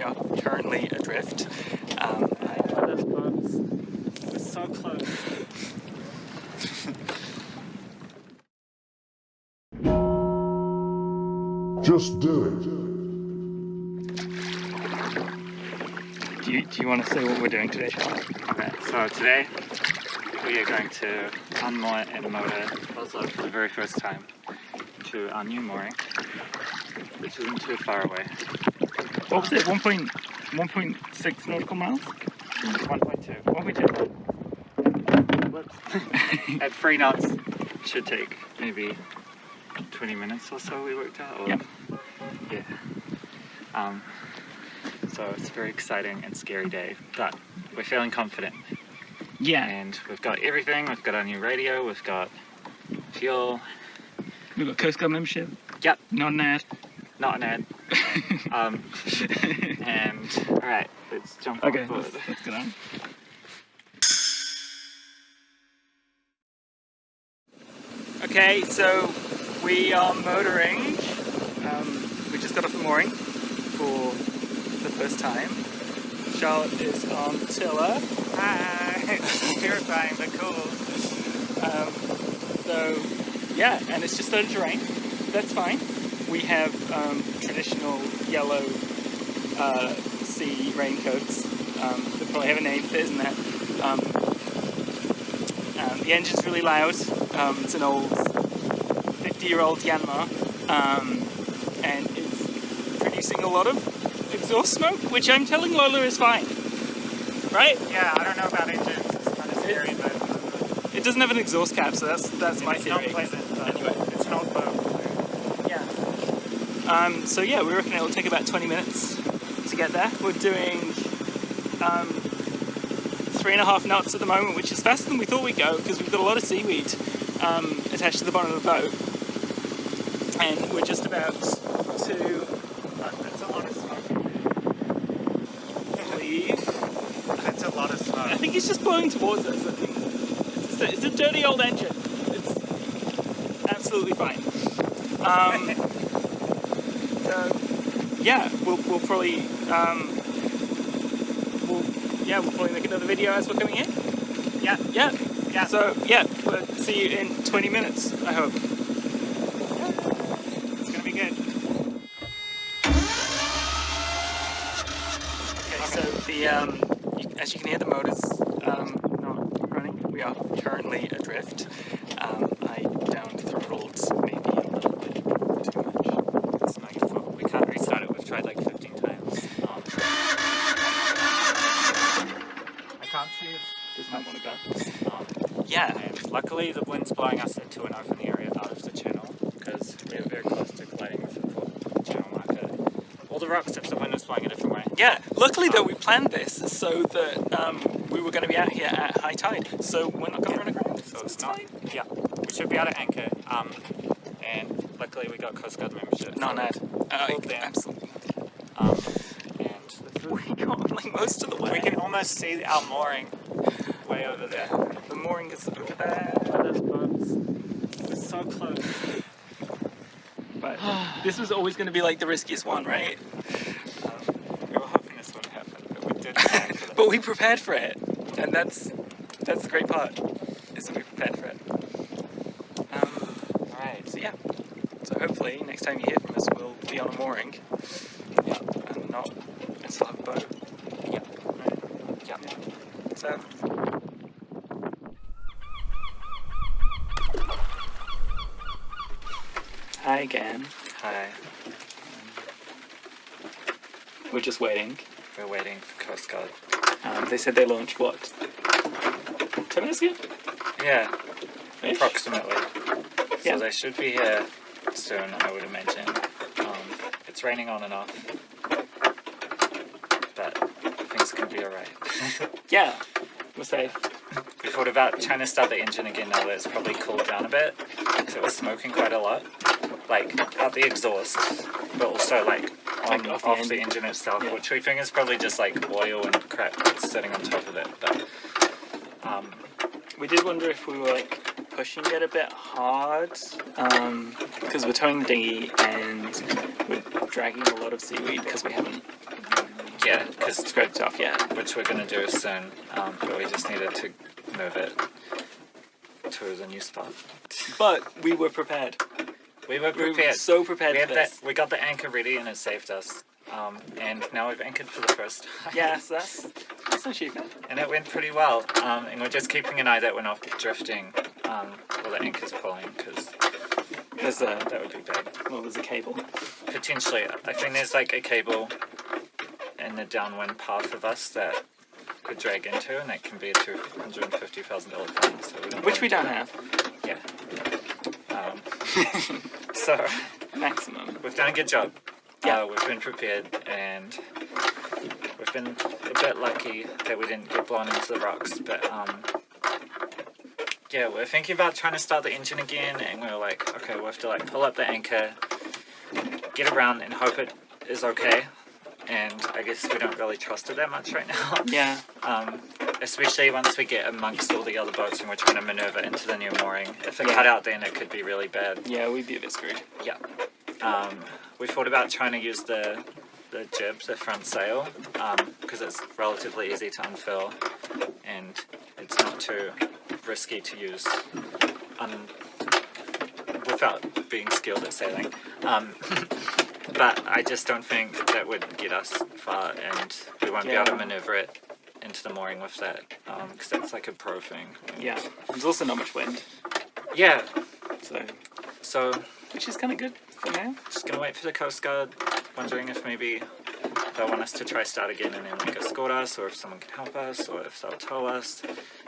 We are currently adrift. This boat's it's so close. Just do it. Do you want to say what we're doing today, Charles? Okay, so today we are going to unmoor and motor also for the very first time to our new mooring, which isn't too far away. What was it? 1.6 nautical miles? 1.2. 1.2. Whoops. At 3 knots should take maybe 20 minutes or so, we worked out. Or, Yep. Yeah. So it's a very exciting and scary day, but we're feeling confident. Yeah. And we've got everything. We've got our new radio. We've got fuel. We've got Coast Guard membership. Yep. Not an ad. Not an ad. And all right, let's jump on Okay, board. let's get on. Okay, so we are motoring. We just got off the mooring for the first time. Charlotte is on tiller. Hi. Terrifying, but cool. So yeah, and it's just started to rain. That's fine. We have traditional yellow sea raincoats. They probably have a name, but isn't that? The engine's really loud. It's an old 50-year-old Yanmar, and it's producing a lot of exhaust smoke, which I'm telling Lola is fine. Right? Yeah, I don't know about engines. It's kind of scary, but It doesn't have an exhaust cap, so that's my it's theory. not pleasant. But Anyway. it's an old boat. Yeah. So yeah, we reckon it'll take about 20 minutes to get there. We're doing 3.5 knots at the moment, which is faster than we thought we'd go because we've got a lot of seaweed attached to the bottom of the boat, and we're just about to That's a lot of smoke. leave. That's a lot of smoke. I think it's just blowing towards us. I think it's a dirty old engine. It's absolutely fine. So yeah, we'll probably we'll probably make another video as we're coming in. Yeah. Yeah. Yeah. So yeah, we'll see you in 20 minutes, I hope. It's gonna be good. Okay, so the as you can hear, the motor's not running. We are currently adrift. I down throttled maybe a little bit too much. It's not your fault. We can't restart it. We've tried like 15 times. I can't see if Does not want to go. Yeah, and luckily the wind's blowing us into an open area out of the channel because we are very close to colliding with the channel marker. All the rocks, if the wind is blowing a different way. Yeah, luckily though we planned this so that we were going to be out here at high tide, so we're not going to run aground. So it's not. Yeah, we should be able to anchor. And luckily we got Coast Guard membership. Not an ad. Cool down. Absolutely. And We got like most of the way. we can almost see our mooring way over there. The mooring is over there. This boat's it's so close. But this was always going to be like the riskiest one, right? We were hoping this wouldn't happen, but we did plan for this. But we prepared for it, and that's the great part, is that we prepared for it. Alright. So yeah. So hopefully next time you hear from us, we'll be on a mooring. Yeah. And not still have a boat. Yeah. Yeah. So. Hi again. Hi. We're just waiting. We're waiting for Coast Guard. They said they launched what? 10 minutes ago? Yeah, Ish? approximately. Yeah. So they should be here soon, I would imagine. It's raining on and off, but things can be alright. Yeah. We're safe. We thought about trying to start the engine again now that it's probably cooled down a bit, because it was smoking quite a lot. Like, out the exhaust, but also like on Like off the engine itself, Yeah. which we think is probably just like oil and crap that's sitting on top of it. But We did wonder if we were like pushing it a bit hard, because we're towing the dinghy and we're dragging a lot of seaweed because we haven't scraped off yet. which we're going to do soon, but we just needed to move it to the new spot. But we were prepared. We were We were prepared. so prepared we for had this. we got the anchor ready and it saved us. And now we've anchored for the first time. Yes, that's an achievement. And it went pretty well. And we're just keeping an eye that we're not drifting while the anchor's pulling, because There's a that would be bad. well, there's a cable. Potentially, I think there's like a cable in the downwind path of us that could drag into, and that can be a $250,000 thing. So Which we wanna don't do have. that. Yeah. So Maximum. we've done a good job. Yeah. We've been prepared, and we've been a bit lucky that we didn't get blown into the rocks. But yeah, we're thinking about trying to start the engine again, and we're like, okay, we have to like pull up the anchor, get around, and hope it is okay. And I guess we don't really trust it that much right now. Yeah. Especially once we get amongst all the other boats and we're trying to maneuver into the new mooring. If it Yeah. cut out, then it could be really bad. Yeah, we'd be a bit screwed. Yeah. We thought about trying to use the jib, the front sail, because it's relatively easy to unfurl and it's not too risky to use without being skilled at sailing. But I just don't think that would get us far, and we won't be able to maneuver it into the mooring with that, because that's like a pro thing. Yeah. There's also not much wind, Yeah, so so which is kind of good for now. just gonna wait for the Coast Guard, wondering if maybe they'll want us to try start again and then like escort us, or if someone can help us, or if they'll tow us.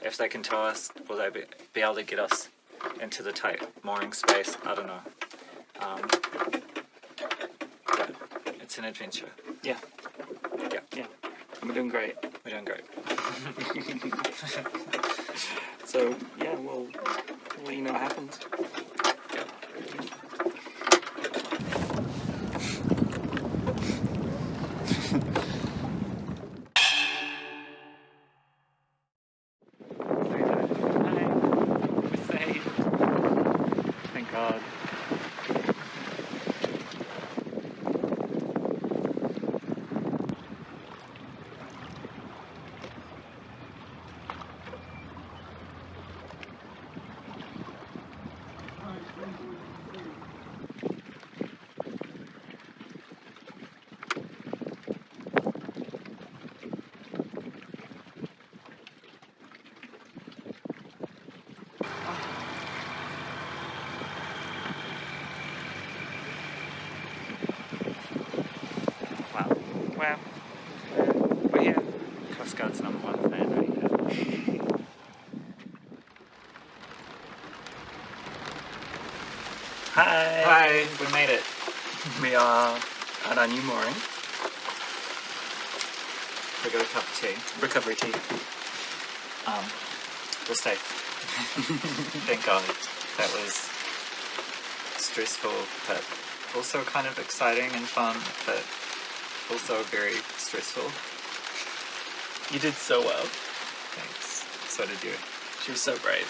If they can tow us, will they be able to get us into the tight mooring space? I don't know. But it's an adventure. Yeah. Yeah. Yeah. And we're doing great. We're doing great. So yeah, we'll let you know what happens. Yeah. We're saved. Thank God. Wow. Wow. We're here. Coast Guard's #1 fan right here. Hi. Hi, we made it. We are at our new mooring. We got a cup of tea. Recovery tea. We're safe. Thank God. That was stressful, but also kind of exciting and fun, but also very stressful. You did so well. Thanks. So did you. She was so brave.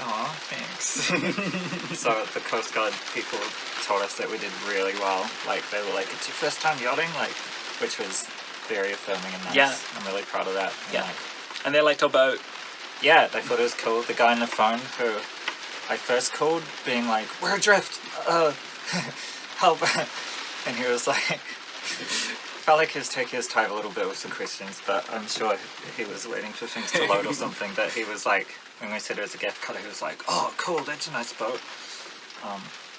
Aw, thanks. So the Coast Guard people told us that we did really well. Like, they were like, it's your first time yachting? Like, which was very affirming and nice. Yeah. I'm really proud of that. And Yeah. like, And they liked our boat. yeah, they thought it was cool. The guy on the phone who I first called being like, we're adrift, help. And he was like, felt like he was taking his time a little bit with the questions, but I'm sure he was waiting for things to load or something. But he was like, when we said it was a gaff cutter, he was like, oh, cool, that's a nice boat.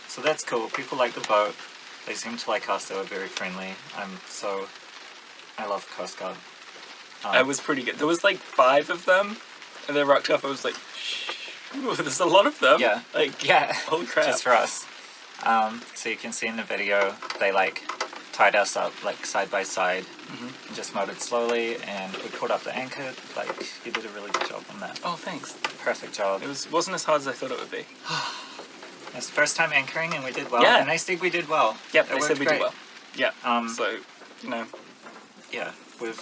So that's cool. People like the boat. They seem to like us. They were very friendly. I love Coast Guard. It was pretty good. There was like 5 of them, and they rocked up. I was like, shh. Ooh, there's a lot of them. Yeah. Like, Yeah, holy crap. just for us. So you can see in the video, they like tied us up like side by side, and just motored slowly, and we pulled up the anchor. Like, you did a really good job on that. Oh, thanks. Perfect job. It wasn't as hard as I thought it would be. It's the first time anchoring, and we did well. Yeah. And they said we did well. Yep, It they said worked we great. did well. Yeah. So, you know, Yeah, we're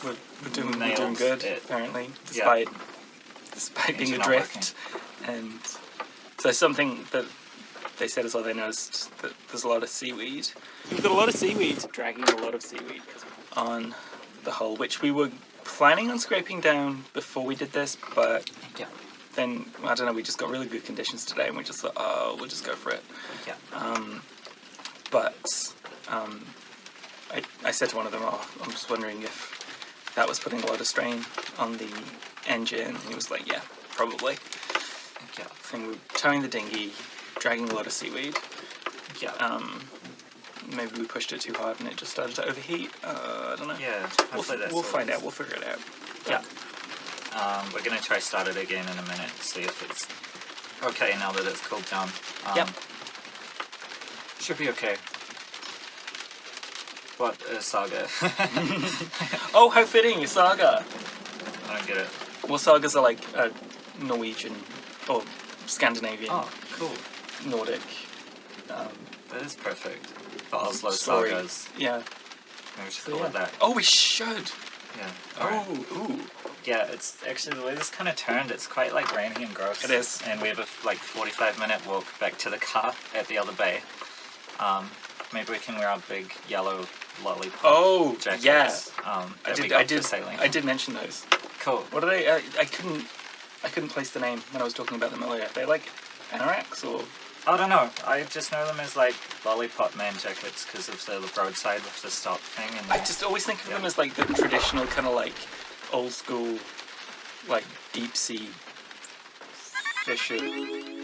doing nailed good, it. apparently, Yeah. despite being Engine not adrift. And so something that they said as well, they noticed that there's a lot of seaweed. We've got a lot of seaweed, dragging a lot of seaweed on the hull, which we were planning on scraping down before we did this, but Yeah. then, I don't know, we just got really good conditions today and we just thought, oh, we'll just go for it. Yeah. But I said to one of them, oh, I'm just wondering if that was putting a lot of strain on the engine. And he was like, yeah, probably. Yeah. I think we were towing the dinghy, dragging a lot of seaweed. Yeah. Maybe we pushed it too hard and it just started to overheat. I don't know. Yeah. Hopefully that's We'll what find it out. is. We'll figure it out. Yeah. We're gonna try start it again in a minute, see if it's okay now that it's cooled down. Yep. Should be okay. What is Saga? Oh, how fitting! Saga! I don't get it. Well, sagas are like Norwegian or Scandinavian, Oh, cool. Nordic. That is perfect. For Oslo Story. sagas. Yeah. Maybe we should call it that. Oh, we should! Yeah. Oh, Alright. ooh. Yeah, it's actually the way this kind of turned, it's quite like rainy and gross. It is. And we have a 45-minute walk back to the car at the other bay. Maybe we can wear our big yellow lollipop Oh, jackets. yeah. That we got for sailing. I did mention those. Cool. What are they? I couldn't place the name when I was talking about them earlier. Are they like anoraks or? I don't know. I just know them as like lollipop man jackets because of the roadside with the stop thing. And I just always think of them as like the traditional kind of like old school, like deep sea fisher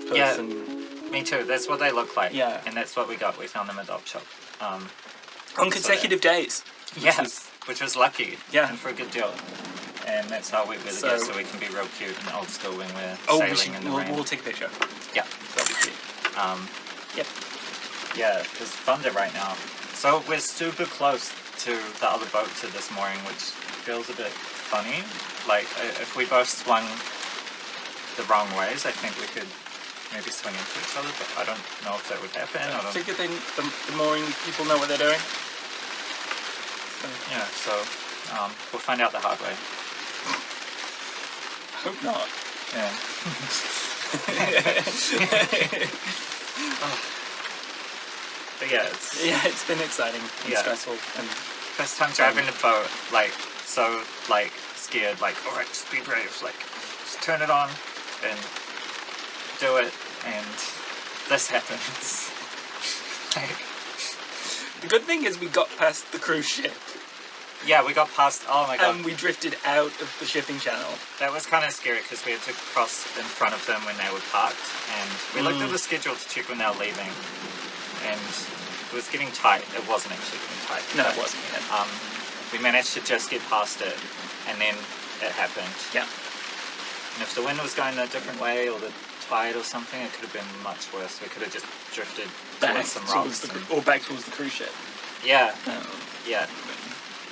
person. me too. That's what they look like. Yeah. And that's what we got. We found them at Op Shop. On consecutive days. Yeah. is- Which was lucky. Yeah. And for a good deal. And that's how we wear the gear, so we can be real cute and old school when we're Oh, sailing in the rain. we'll take a picture. Yeah. That'll be cute. Yep. Yeah, it's thunder right now. So we're super close to the other boats at this mooring, which feels a bit funny. Like, if we both swung the wrong ways, I think we could maybe swing into each other, but I don't know if that would happen. I figure the mooring people know what they're doing. Yeah, so we'll find out the hard way. Hope not. Yeah. But yeah, It's been exciting and Yeah. stressful and first time driving the boat, like, so, like, scared, like, alright, just be brave, like, just turn it on and do it, and this happens. Like, the good thing is we got past the cruise ship yeah, we got past, oh my god, and we drifted out of the shipping channel. that was kind of scary because we had to cross in front of them when they were parked, and we looked at the schedule to check when they were leaving, and it was getting tight. It wasn't actually getting tight. No, but, it wasn't. we managed to just get past it, and then it happened. Yeah. And if the wind was going a different way, or the tide or something, it could have been much worse. We could have just drifted Back towards some towards rocks. or back towards the cruise ship. Yeah, Um, yeah.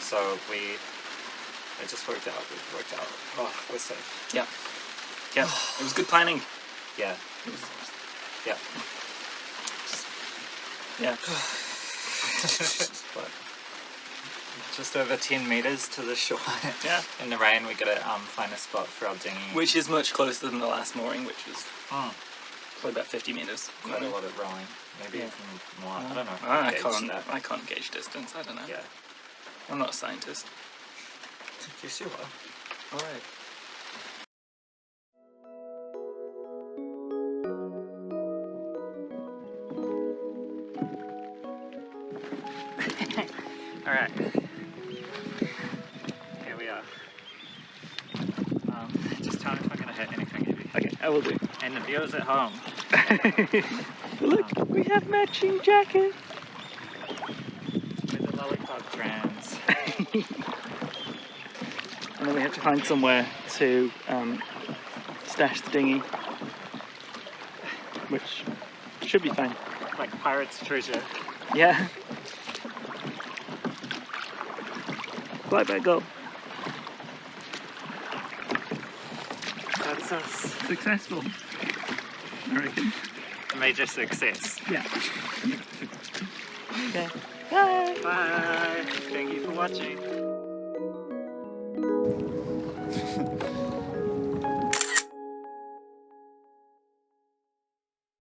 So it just worked out. It worked out. Oh, we're safe. yeah. Yeah. It was good planning. Yeah, yeah. Yeah. But just over 10 meters to the shore. Yeah. In the rain, we gotta find a spot for our dinghy. Which is much closer than the last mooring, which was Mm, probably about 50 meters. quite a lot of rowing. Maybe Yeah. even more. I don't know. I can't gauge distance. I don't know. Yeah. I'm not a scientist. Yes, you are. All right. All right. Here we are. Just tell me if I'm gonna hit anything heavy. Okay, I will do. And the viewers at home. Look, we have matching jackets. With the lollipop trans. And then we have to find somewhere to stash the dinghy, which should be fine. Like pirate's treasure. Yeah. Fly back, go. That's us. Successful, I reckon. Major success. Yeah. Okay. Bye. Bye. Thank you for watching.